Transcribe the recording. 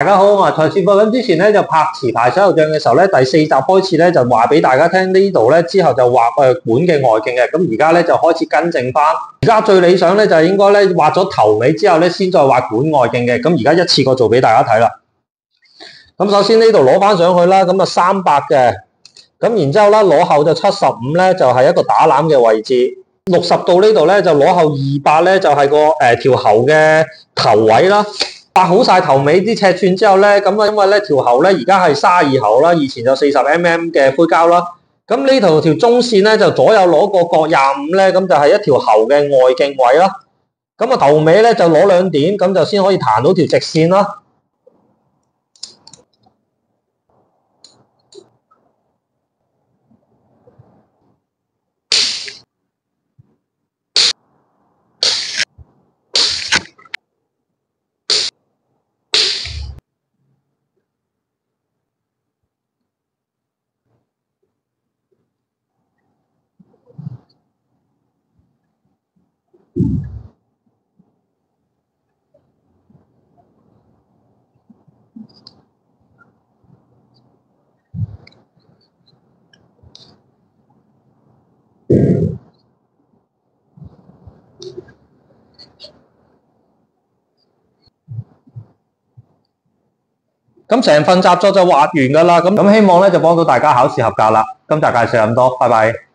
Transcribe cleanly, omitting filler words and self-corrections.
大家好，我係蔡師傅。咁之前咧就拍持牌手遊帳嘅時候咧，第4集開始咧就話俾大家聽呢度咧之後就畫管嘅外徑嘅。咁而家咧就開始更正翻。而家最理想咧就係應該咧畫咗頭尾之後咧先再畫管外徑嘅。咁而家一次過做俾大家睇啦。咁首先呢度攞翻上去啦，咁啊300嘅。咁然之後咧攞後就75咧就係一個打籃嘅位置。60度呢度咧就攞後200咧就係個條喉嘅頭位啦。畫好晒頭尾啲尺寸之後咧，咁啊因為咧條喉咧而家係32喉啦，以前就40mm 嘅灰膠啦。咁呢條中線咧就左右攞個角25咧，咁就係一條喉嘅外徑位啦。咁啊頭尾咧就攞2點，咁就先可以彈到條直線啦。咁成份習作就畫完㗎啦，咁希望咧就幫到大家考試合格啦。今集介紹咁多，拜拜。